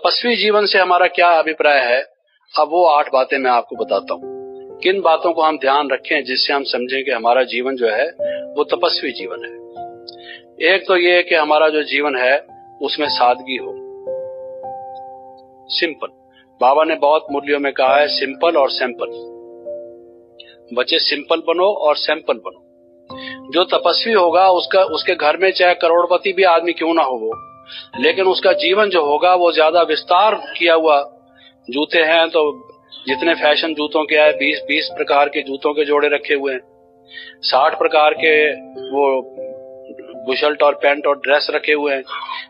तपस्वी जीवन से हमारा क्या अभिप्राय है, अब वो 8 बातें मैं आपको बताता हूँ। किन बातों को हम ध्यान रखें जिससे हम समझें कि हमारा जीवन जो है वो तपस्वी जीवन है। एक तो ये कि हमारा जो जीवन है उसमें सादगी हो, सिंपल। बाबा ने बहुत मूल्यों में कहा है सिंपल और सैंपल। बच्चे सिंपल बनो और सैंपल बनो। जो तपस्वी होगा उसके घर में चाहे करोड़पति भी आदमी क्यों ना हो वो, लेकिन उसका जीवन जो होगा वो ज्यादा विस्तार किया हुआ। जूते हैं तो जितने फैशन जूतों के आए 20 प्रकार के जूतों के जोड़े रखे हुए हैं, 60 प्रकार के वो बुशर्ट और पैंट और ड्रेस रखे हुए हैं।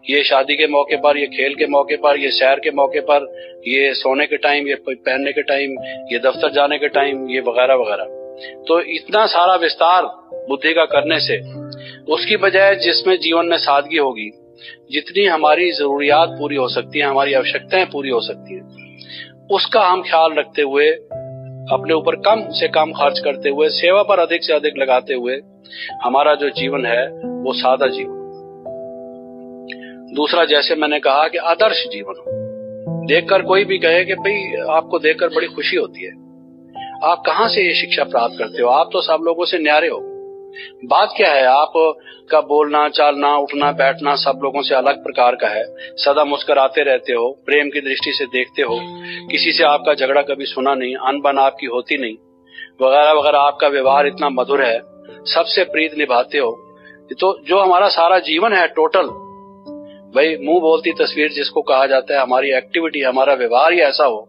ये शादी के मौके पर, ये खेल के मौके पर, ये सैर के मौके पर, ये सोने के टाइम, ये पहनने के टाइम, ये दफ्तर जाने के टाइम, ये वगैरह वगैरह। तो इतना सारा विस्तार बुद्धि का करने से उसकी बजाय जिसमें जीवन में सादगी होगी, जितनी हमारी जरूरियात पूरी हो सकती है, हमारी आवश्यकताएं पूरी हो सकती है, उसका हम ख्याल रखते हुए, अपने ऊपर कम से कम खर्च करते हुए, सेवा पर अधिक से अधिक लगाते हुए हमारा जो जीवन है वो सादा जीवन। दूसरा, जैसे मैंने कहा कि आदर्श जीवन हो। देखकर कोई भी कहे कि भाई आपको देखकर बड़ी खुशी होती है, आप कहां से ये शिक्षा प्राप्त करते हो, आप तो सब लोगों से न्यारे हो। बात क्या है, आप का बोलना चालना उठना बैठना सब लोगों से अलग प्रकार का है। सदा मुस्कुराते रहते हो, प्रेम की दृष्टि से देखते हो, किसी से आपका झगड़ा कभी सुना नहीं, अनबन आपकी होती नहीं, वगैरह वगैरह। आपका व्यवहार इतना मधुर है, सबसे प्रीत निभाते हो। तो जो हमारा सारा जीवन है टोटल, भाई मुंह बोलती तस्वीर जिसको कहा जाता है, हमारी एक्टिविटी, हमारा व्यवहार ही ऐसा हो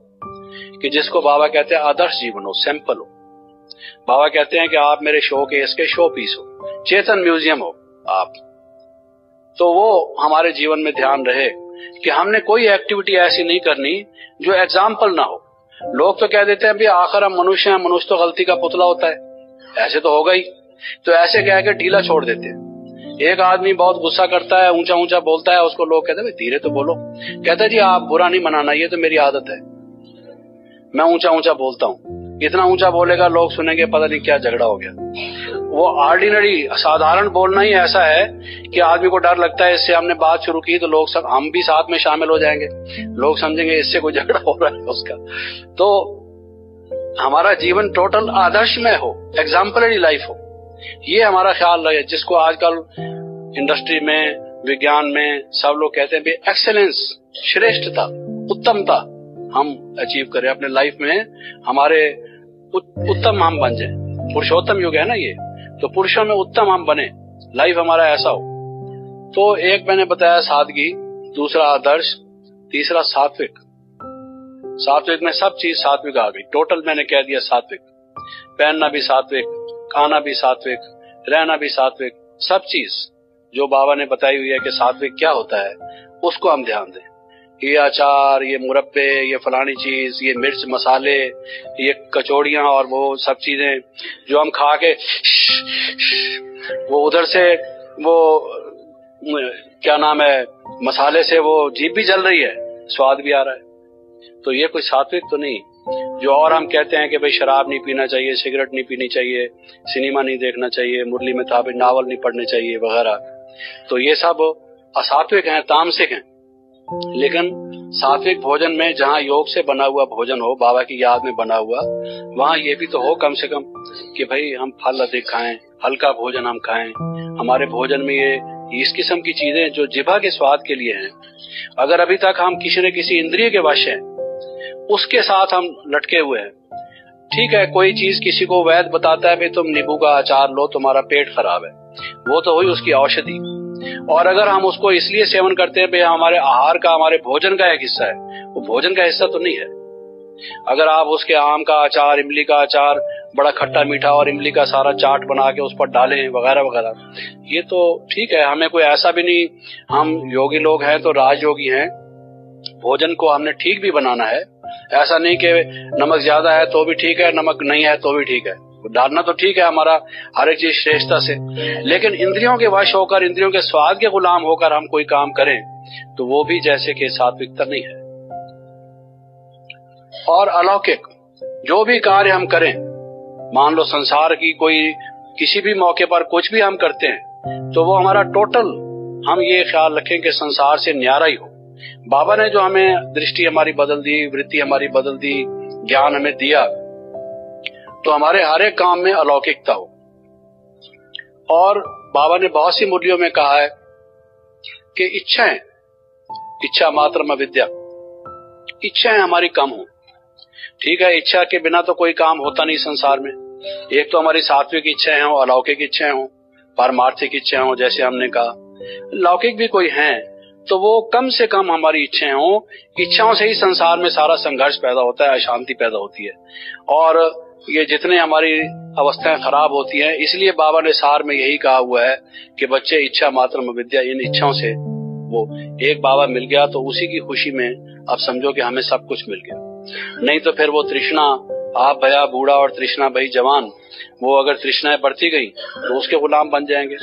कि जिसको बाबा कहते हैं आदर्श जीवन हो, सैंपल हो। बाबा कहते हैं कि आप मेरे शो केस के शो पीस हो, चेतन म्यूजियम हो आप। तो वो हमारे जीवन में ध्यान रहे कि हमने कोई एक्टिविटी ऐसी नहीं करनी जो एग्जाम्पल ना हो। लोग तो कह देते हैं भी आखिर हम मनुष्य हैं, मनुष्य तो गलती का पुतला होता है, ऐसे तो होगा ही। तो ऐसे कह के ढीला छोड़ देते हैं। एक आदमी बहुत गुस्सा करता है, ऊंचा ऊंचा बोलता है, उसको लोग कहते हैं धीरे तो बोलो। कहता है जी आप बुरा नहीं मनाना, ये तो मेरी आदत है, मैं ऊंचा ऊंचा बोलता हूँ। इतना ऊंचा बोलेगा लोग सुनेंगे, पता नहीं क्या झगड़ा हो गया। वो ऑर्डिनरी साधारण बोलना ही ऐसा है कि आदमी को डर लगता है इससे हमने बात शुरू की तो लोग सब, हम भी साथ में शामिल हो जाएंगे, लोग समझेंगे इससे कोई झगड़ा हो रहा है उसका। तो हमारा जीवन टोटल आदर्शमय हो, एग्जाम्पलरी लाइफ हो, ये हमारा ख्याल रहे। जिसको आजकल इंडस्ट्री में, विज्ञान में सब लोग कहते हैं एक्सेलेंस, श्रेष्ठता, उत्तमता हम अचीव करें अपने लाइफ में, हमारे उत्तम हम बन जाए। पुरुषोत्तम युग है ना ये, तो पुरुषों में उत्तम हम बने, लाइफ हमारा ऐसा हो। तो एक मैंने बताया सादगी, दूसरा आदर्श, तीसरा सात्विक। सात्विक में सब चीज सात्विक आ गई, टोटल मैंने कह दिया सात्विक। पहनना भी सात्विक, खाना भी सात्विक, रहना भी सात्विक, सब चीज जो बाबा ने बताई हुई है कि सात्विक क्या होता है उसको हम ध्यान दें। ये अचार, ये मुरब्बे, ये फलानी चीज, ये मिर्च मसाले, ये कचौड़ियां और वो सब चीजें जो हम खा के वो उधर से वो क्या नाम है मसाले से वो जीभ भी जल रही है, स्वाद भी आ रहा है, तो ये कोई सात्विक तो नहीं। जो और हम कहते हैं कि भाई शराब नहीं पीना चाहिए, सिगरेट नहीं पीनी चाहिए, सिनेमा नहीं देखना चाहिए, मुरली में ताबिज नावल नहीं पढ़ने चाहिए वगैरह, तो ये सब असात्विक हैं, तामसिक हैं। लेकिन सात्विक भोजन में जहाँ योग से बना हुआ भोजन हो, बाबा की याद में बना हुआ, वहाँ ये भी तो हो कम से कम कि भाई हम फल अधिक खाएं, हल्का भोजन हम खाएं, हमारे भोजन में ये इस किस्म की चीजें जो जिभा के स्वाद के लिए हैं। अगर अभी तक हम किसी न किसी इंद्रिय के वश हैं, उसके साथ हम लटके हुए हैं, ठीक है, कोई चीज किसी को वैद्य बताता है भाई तुम नींबू का अचार लो, तुम्हारा पेट खराब है, वो तो हुई उसकी औषधि। और अगर हम उसको इसलिए सेवन करते हैं भाई हमारे आहार का, हमारे भोजन का एक हिस्सा है, वो भोजन का हिस्सा तो नहीं है। अगर आप उसके आम का अचार, इमली का अचार, बड़ा खट्टा मीठा और इमली का सारा चाट बना के उस पर डालें वगैरह वगैरह, ये तो ठीक है, हमें कोई ऐसा भी नहीं, हम योगी लोग हैं तो राजयोगी हैं, भोजन को हमने ठीक भी बनाना है। ऐसा नहीं कि नमक ज्यादा है तो भी ठीक है, नमक नहीं है तो भी ठीक है, डालना तो ठीक है हमारा हर एक चीज श्रेष्ठता से। लेकिन इंद्रियों के वश होकर, इंद्रियों के स्वाद के गुलाम होकर हम कोई काम करें तो वो भी जैसे कि सात्विकता नहीं है। और अलौकिक जो भी कार्य हम करें, मान लो संसार की कोई किसी भी मौके पर कुछ भी हम करते हैं तो वो हमारा टोटल, हम ये ख्याल रखें कि संसार से न्यारा ही हो, बाबा ने जो हमें दृष्टि हमारी बदल दी, वृत्ति हमारी बदल दी, ज्ञान हमें दिया, तो हमारे हर एक काम में अलौकिकता हो। और बाबा ने बहुत सी मुरलियों में कहा है कि इच्छाएं, इच्छा मात्रम अविद्या, इच्छाएं हमारी कम हो। ठीक है, इच्छा के बिना तो कोई काम होता नहीं संसार में। एक तो हमारी सात्विक इच्छाएं हो, अलौकिक इच्छाएं हो, पारमार्थिक इच्छाएं हो, जैसे हमने कहा। लौकिक भी कोई हैं तो वो कम से कम हमारी इच्छाएं हो। इच्छाओं से ही संसार में सारा संघर्ष पैदा होता है, अशांति पैदा होती है, और ये जितने हमारी अवस्थाएं खराब होती हैं। इसलिए बाबा ने सार में यही कहा हुआ है कि बच्चे इच्छा मात्रम विद्या, इन इच्छाओं से वो एक बाबा मिल गया तो उसी की खुशी में अब समझो कि हमें सब कुछ मिल गया। नहीं तो फिर वो तृष्णा, आप भया बूढ़ा और तृष्णा भई जवान, वो अगर तृष्णाएं बढ़ती गई तो उसके गुलाम बन जाएंगे।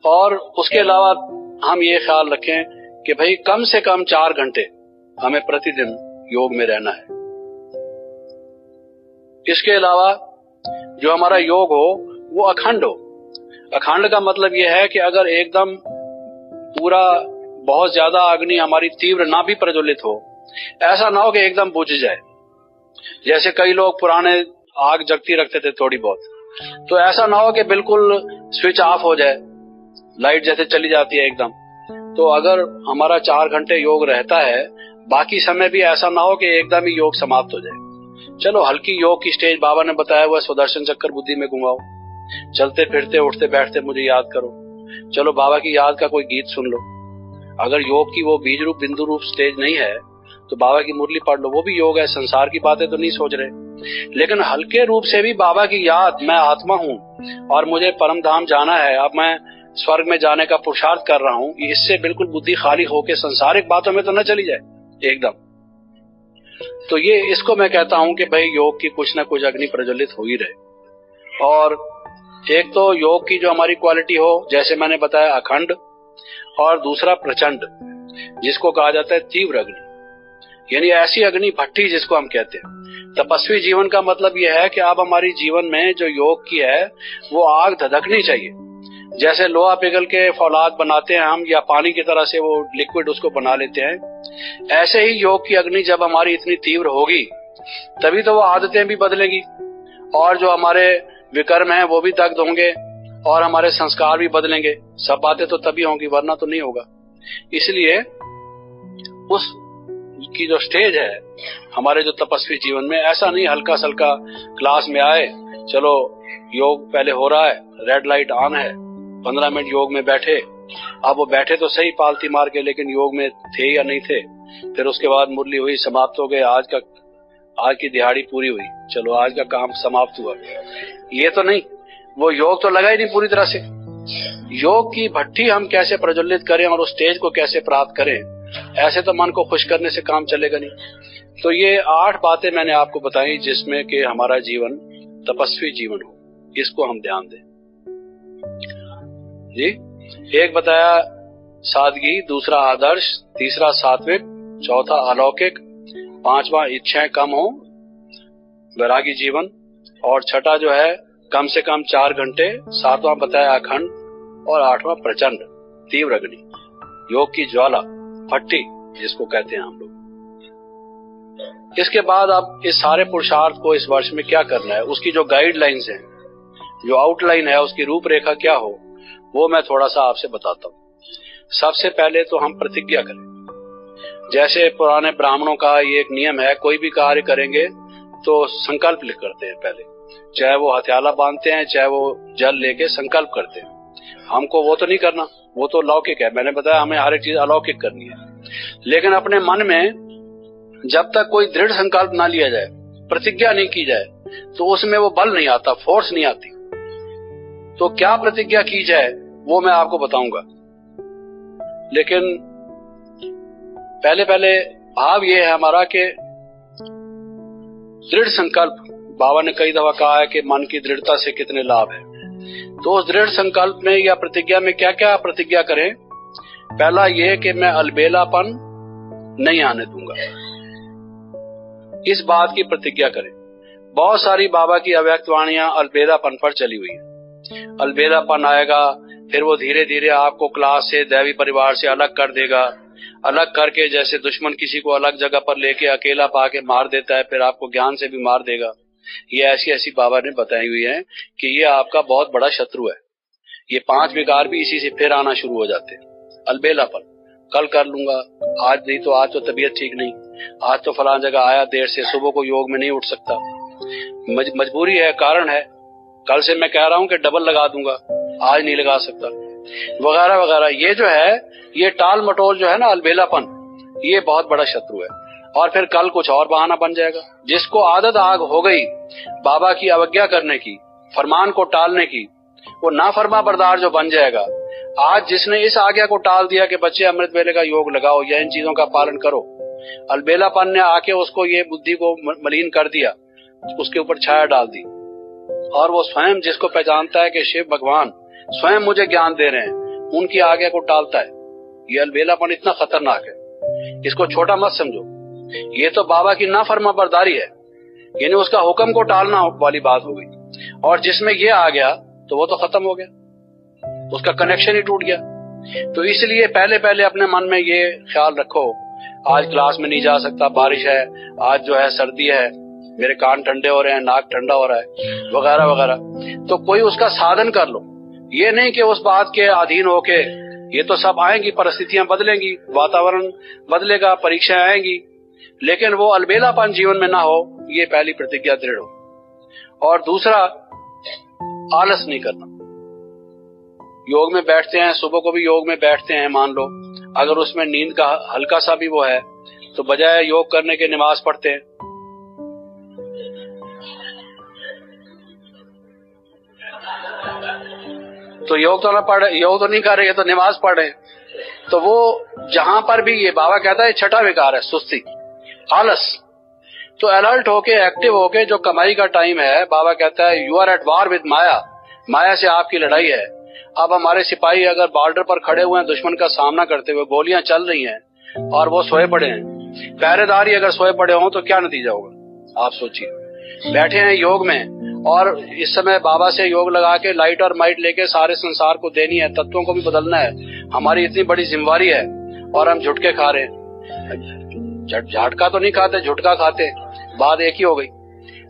और उसके अलावा हम ये ख्याल रखें कि भाई कम से कम 4 घंटे हमें प्रतिदिन योग में रहना है। इसके अलावा जो हमारा योग हो वो अखंड हो। अखंड का मतलब यह है कि अगर एकदम पूरा बहुत ज्यादा अग्नि हमारी तीव्र ना भी प्रज्वलित हो, ऐसा ना हो कि एकदम बुझ जाए। जैसे कई लोग पुराने आग जगती रखते थे थोड़ी बहुत, तो ऐसा ना हो कि बिल्कुल स्विच ऑफ हो जाए, लाइट जैसे चली जाती है एकदम। तो अगर हमारा 4 घंटे योग रहता है, बाकी समय भी ऐसा ना हो कि एकदम ही योग समाप्त हो जाए। चलो हल्की योग की स्टेज बाबा ने बताया हुआ, सुदर्शन चक्कर बुद्धि में घुमाओ, चलते फिरते उठते बैठते मुझे याद करो, चलो बाबा की याद का कोई गीत सुन लो। अगर योग की वो बीज रूप बिंदु रूप स्टेज नहीं है तो बाबा की मुरली पढ़ लो, वो भी योग है। संसार की बातें तो नहीं सोच रहे, लेकिन हल्के रूप से भी बाबा की याद, मैं आत्मा हूँ और मुझे परम धाम जाना है, अब मैं स्वर्ग में जाने का पुरुषार्थ कर रहा हूँ, इससे बिल्कुल बुद्धि खाली होके संसारिक बातों में तो न चली जाए एकदम। तो ये इसको मैं कहता हूं कि भाई योग की कुछ ना कुछ अग्नि प्रज्वलित हो ही रहे। और एक तो योग की जो हमारी क्वालिटी हो, जैसे मैंने बताया अखंड, और दूसरा प्रचंड, जिसको कहा जाता है तीव्र अग्नि, यानी ऐसी अग्नि भट्टी जिसको हम कहते हैं। तपस्वी जीवन का मतलब यह है कि अब हमारी जीवन में जो योग की है वो आग धधकनी चाहिए। जैसे लोहा पिघल के फौलाद बनाते हैं हम, या पानी की तरह से वो लिक्विड उसको बना लेते हैं, ऐसे ही योग की अग्नि जब हमारी इतनी तीव्र होगी तभी तो वो आदतें भी बदलेंगी, और जो हमारे विकर्म हैं वो भी दग्ध होंगे, और हमारे संस्कार भी बदलेंगे। सब बातें तो तभी होंगी, वरना तो नहीं होगा। इसलिए उस की जो स्टेज है हमारे जो तपस्वी जीवन में, ऐसा नहीं हल्का सल्का क्लास में आए, चलो योग पहले हो रहा है, रेड लाइट ऑन है, 15 मिनट योग में बैठे। अब वो बैठे तो सही पालती मार के, लेकिन योग में थे या नहीं थे। फिर उसके बाद मुरली हुई, समाप्त हो गए, आज की दिहाड़ी पूरी हुई, चलो आज का काम समाप्त हुआ। ये तो नहीं, वो योग तो लगा ही नहीं पूरी तरह से। योग की भट्टी हम कैसे प्रज्वलित करें और उस स्टेज को कैसे प्राप्त करें, ऐसे तो मन को खुश करने से काम चलेगा नहीं। तो ये 8 बातें मैंने आपको बताई जिसमें कि हमारा जीवन तपस्वी जीवन हो, इसको हम ध्यान दें जी। एक बताया सादगी, दूसरा आदर्श, तीसरा सात्विक, चौथा अलौकिक, 5वां इच्छाएं कम हो, वैरागी जीवन, और छठा जो है कम से कम 4 घंटे, 7वां बताया अखंड, और 8वां प्रचंड तीव्र अग्नि, योग की ज्वाला भट्टी जिसको कहते हैं हम लोग। इसके बाद अब इस सारे पुरुषार्थ को इस वर्ष में क्या करना है, उसकी जो गाइडलाइंस हैं, जो आउटलाइन है, उसकी रूपरेखा क्या हो, वो मैं थोड़ा सा आपसे बताता हूँ। सबसे पहले तो हम प्रतिज्ञा करें। जैसे पुराने ब्राह्मणों का ये एक नियम है, कोई भी कार्य करेंगे तो संकल्प लिख करते हैं पहले, चाहे वो हथियाला बांधते हैं, चाहे वो जल लेके संकल्प करते हैं। हमको वो तो नहीं करना, वो तो लौकिक है। मैंने बताया हमें हर एक चीज अलौकिक करनी है, लेकिन अपने मन में जब तक कोई दृढ़ संकल्प ना लिया जाए, प्रतिज्ञा नहीं की जाए, तो उसमें वो बल नहीं आता, फोर्स नहीं आती। तो क्या प्रतिज्ञा की जाए वो मैं आपको बताऊंगा, लेकिन पहले भाव ये है हमारा कि दृढ़ संकल्प, बाबा ने कई दफा कहा है कि मन की दृढ़ता से कितने लाभ है। तो उस दृढ़ संकल्प में या प्रतिज्ञा में क्या क्या प्रतिज्ञा करें। पहला ये कि मैं अलबेलापन नहीं आने दूंगा, इस बात की प्रतिज्ञा करें। बहुत सारी बाबा की अव्यक्त वाणियां अलबेलापन पर चली हुई है। अलबेलापन आएगा, फिर वो धीरे धीरे आपको क्लास से, दैवी परिवार से अलग कर देगा। अलग करके जैसे दुश्मन किसी को अलग जगह पर लेके अकेला पाके मार देता है, फिर आपको ज्ञान से भी मार देगा। ये ऐसी ऐसी बाबा ने बताई हुई है कि ये आपका बहुत बड़ा शत्रु है। ये 5 विकार भी इसी से फिर आना शुरू हो जाते हैं। अलबेलापन, कल कर लूंगा, आज नहीं तो आज तो तबीयत ठीक नहीं, आज तो फलां जगह आया देर से, सुबह को योग में नहीं उठ सकता, मजबूरी है, कारण है, कल से मैं कह रहा हूं कि डबल लगा दूंगा, आज नहीं लगा सकता, वगैरह वगैरह। ये जो है, ये टाल मटोल जो है ना, अलबेलापन, ये बहुत बड़ा शत्रु है। और फिर कल कुछ और बहाना बन जाएगा। जिसको आदत आग हो गई बाबा की अवज्ञा करने की, फरमान को टालने की, वो नाफरमा बरदार जो बन जाएगा। आज जिसने इस आज्ञा को टाल दिया कि बच्चे अमृत वेले का योग लगाओ या इन चीजों का पालन करो, अलबेलापन ने आके उसको ये बुद्धि को मलिन कर दिया, उसके ऊपर छाया डाल दी। और वो स्वयं जिसको पहचानता है कि शिव भगवान स्वयं मुझे ज्ञान दे रहे हैं, उनकी आज्ञा को टालता है। ये अलबेलापन इतना खतरनाक है, इसको छोटा मत समझो। ये तो बाबा की नाफरमा बरदारी है, यानी उसका हुक्म को टालना वाली बात हो गई। और जिसमें ये आ गया तो वो तो खत्म हो गया, उसका कनेक्शन ही टूट गया। तो इसलिए पहले पहले अपने मन में ये ख्याल रखो, आज क्लास में नहीं जा सकता, बारिश है, आज जो है सर्दी है, मेरे कान ठंडे हो रहे हैं, नाक ठंडा हो रहा है, वगैरह वगैरह। तो कोई उसका साधन कर लो। ये नहीं कि उस बात के अधीन होके, ये तो सब आएंगी, परिस्थितियां बदलेंगी, वातावरण बदलेगा, परीक्षाएं आएंगी, लेकिन वो अलबेलापन जीवन में ना हो, ये पहली प्रतिज्ञा दृढ़ हो। और दूसरा, आलस नहीं करना। योग में बैठते हैं, सुबह को भी योग में बैठते हैं, मान लो अगर उसमें नींद का हल्का सा भी वो है, तो बजाय योग करने के नमाज पढ़ते हैं। तो योग तो ना पढ़े, योग तो नहीं कर रहे, तो नमाज पढ़ रहे। तो वो जहां पर भी, ये बाबा कहता है छठा विकार है सुस्ती, आलस। तो अलर्ट होके, एक्टिव होके, जो कमाई का टाइम है, बाबा कहता है you are at war with maya, माया से आपकी लड़ाई है। अब हमारे सिपाही अगर बॉर्डर पर खड़े हुए हैं, दुश्मन का सामना करते हुए, गोलियां चल रही हैं और वो सोए पड़े हैं, पहरेदारी अगर सोए पड़े हों तो क्या नतीजा होगा, आप सोचिए। बैठे हैं योग में, और इस समय बाबा से योग लगा के लाइट और माइट लेके सारे संसार को देनी है, तत्वों को भी बदलना है, हमारी इतनी बड़ी जिम्मेवारी है, और हम झुटके खा रहे हैं। झटका तो नहीं खाते, झुटका खाते, बात एक ही हो गई।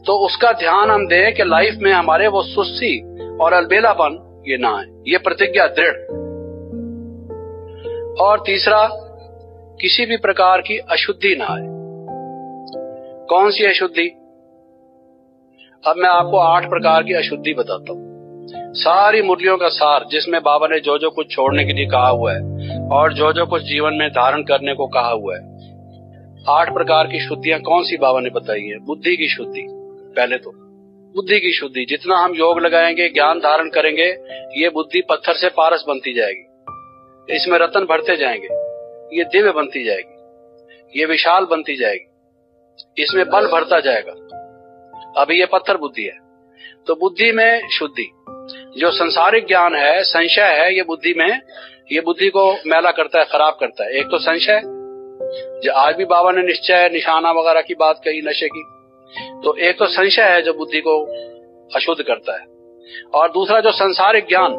तो उसका ध्यान हम दें कि लाइफ में हमारे वो सुस्ती और अलबेलापन ये ना है, ये प्रतिज्ञा दृढ़। और तीसरा, किसी भी प्रकार की अशुद्धि ना आए। कौन सी अशुद्धि? अब मैं आपको 8 प्रकार की अशुद्धि बताता हूँ, सारी मुरलियों का सार, जिसमें बाबा ने जो जो कुछ छोड़ने के लिए कहा हुआ है और जो जो कुछ जीवन में धारण करने को कहा हुआ है। 8 प्रकार की शुद्धियां कौन सी बाबा ने बताई है? बुद्धि की शुद्धि। पहले तो बुद्धि की शुद्धि, जितना हम योग लगाएंगे, ज्ञान धारण करेंगे, ये बुद्धि पत्थर से पारस बनती जाएगी, इसमें रत्न भरते जाएंगे, ये दिव्य बनती जाएगी, ये विशाल बनती जाएगी, इसमें बल भरता जाएगा। अभी ये पत्थर बुद्धि है। तो बुद्धि में शुद्धि, जो संसारिक ज्ञान है, संशय है, ये बुद्धि में, ये बुद्धि को मैला करता है, खराब करता है। एक तो संशय, जो आज भी बाबा ने निश्चय, निशाना वगैरह की बात कही, नशे की। तो एक तो संशय है जो बुद्धि को अशुद्ध करता है, और दूसरा जो संसारिक ज्ञान,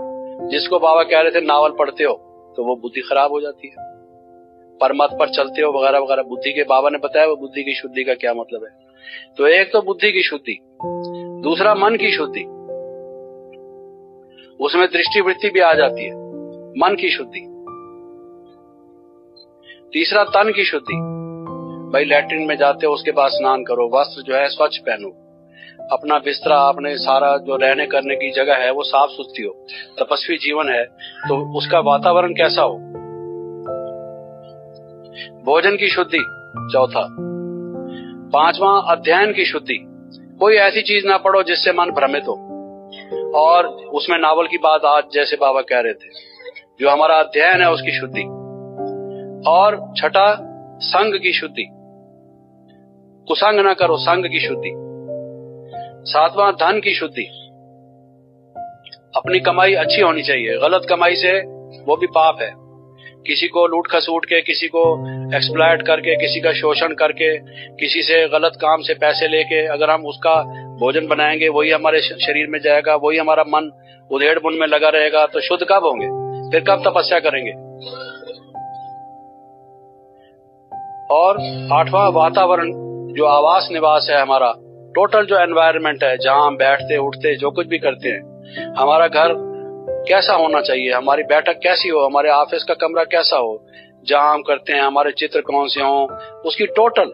जिसको बाबा कह रहे थे नावल पढ़ते हो तो वो बुद्धि खराब हो जाती है, परमत पर चलते हो वगैरह वगैरह। बुद्धि के बाबा ने बताया वो बुद्धि की शुद्धि का क्या मतलब है। तो एक तो बुद्धि की शुद्धि, दूसरा मन की शुद्धि, उसमें दृष्टि वृत्ति भी आ जाती है, मन की शुद्धि। तीसरा तन की शुद्धि, भाई लैट्रिन में जाते हो उसके बाद स्नान करो, वस्त्र जो है स्वच्छ पहनो, अपना बिस्तरा, अपने सारा जो रहने करने की जगह है वो साफ सुथरी हो। तपस्वी जीवन है तो उसका वातावरण कैसा हो। भोजन की शुद्धि चौथा। पांचवा अध्ययन की शुद्धि, कोई ऐसी चीज ना पढ़ो जिससे मन भ्रमित हो, और उसमें नावल की बात आज जैसे बाबा कह रहे थे, जो हमारा अध्ययन है उसकी शुद्धि। और छठा संग की शुद्धि, कुसंग ना करो, संग की शुद्धि। सातवां धन की शुद्धि, अपनी कमाई अच्छी होनी चाहिए, गलत कमाई से वो भी पाप है। किसी को लूट खसूट के, किसी को एक्सप्लॉइट करके, किसी का शोषण करके, किसी से गलत काम से पैसे लेके अगर हम उसका भोजन बनाएंगे वही हमारे शरीर में जाएगा, वही हमारा मन उधेड़ बुन में लगा रहेगा, तो शुद्ध कब होंगे? फिर कब तपस्या करेंगे? और 8वां वातावरण, जो आवास निवास है हमारा, टोटल जो एनवायरनमेंट है, जहां हम बैठते उठते जो कुछ भी करते हैं, हमारा घर कैसा होना चाहिए, हमारी बैठक कैसी हो, हमारे ऑफिस का कमरा कैसा हो, जहां हम करते हैं, हमारे चित्र कौन से हों, उसकी टोटल,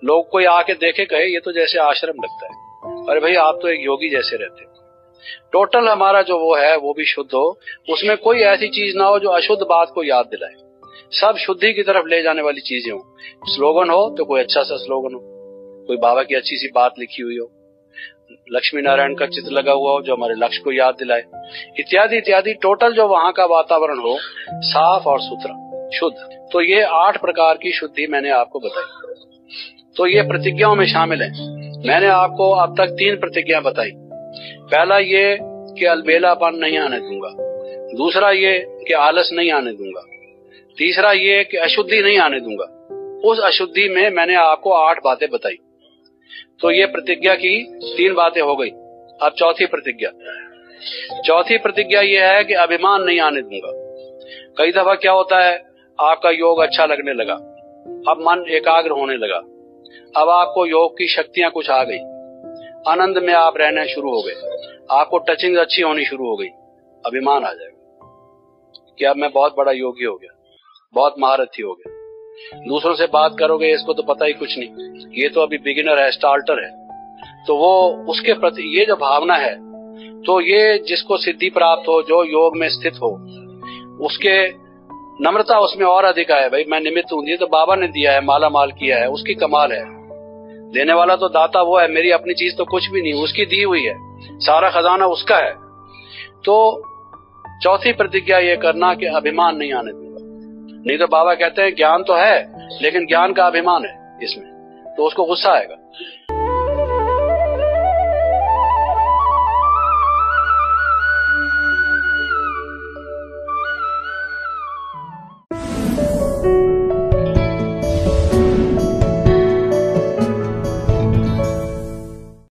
लोग कोई आके देखे कहे ये तो जैसे आश्रम लगता है, अरे भाई आप तो एक योगी जैसे रहते हो। टोटल हमारा जो वो है वो भी शुद्ध हो, उसमें कोई ऐसी चीज ना हो जो अशुद्ध बात को याद दिलाए, सब शुद्धि की तरफ ले जाने वाली चीजें हो। स्लोगन हो तो कोई अच्छा सा स्लोगन हो, कोई बाबा की अच्छी सी बात लिखी हुई हो, लक्ष्मी नारायण का चित्र लगा हुआ हो जो हमारे लक्ष्य को याद दिलाए, इत्यादि इत्यादि। टोटल जो वहां का वातावरण हो साफ और सुथरा, शुद्ध। तो ये 8 प्रकार की शुद्धि मैंने आपको बताई। तो ये प्रतिज्ञाओं में शामिल है। मैंने आपको अब तक 3 प्रतिज्ञा बताई। पहला ये कि अलबेलापन नहीं आने दूंगा, दूसरा ये कि आलस नहीं आने दूंगा, तीसरा ये कि अशुद्धि नहीं आने दूंगा। उस अशुद्धि में मैंने आपको 8 बातें बताई। तो ये प्रतिज्ञा की 3 बातें हो गई। अब चौथी प्रतिज्ञा ये है कि अभिमान नहीं आने दूंगा। कई दफा क्या होता है, आपका योग अच्छा लगने लगा, अब मन एकाग्र होने लगा, अब आपको योग की शक्तियां कुछ आ गई, आनंद में आप रहने शुरू हो गए, आपको टचिंग अच्छी होनी शुरू हो गई, अभिमान आ जाएगा कि अब मैं बहुत बड़ा योगी हो गया, बहुत महारथी हो गया। दूसरों से बात करोगे, इसको तो पता ही कुछ नहीं, ये तो अभी बिगिनर है, स्टार्टर है। तो वो उसके प्रति ये जो भावना है, तो ये जिसको सिद्धि प्राप्त हो, जो योग में स्थित हो, उसके नम्रता उसमें और अधिक है। भाई मैं निमित्त हूं, ये तो बाबा ने दिया है, माला माल किया है, उसकी कमाल है। देने वाला तो दाता वो है, मेरी अपनी चीज तो कुछ भी नहीं, उसकी दी हुई है, सारा खजाना उसका है। तो चौथी प्रतिज्ञा ये करना कि अभिमान नहीं आने दूंगा। नहीं तो बाबा कहते हैं ज्ञान तो है लेकिन ज्ञान का अभिमान है इसमें, तो उसको गुस्सा आएगा।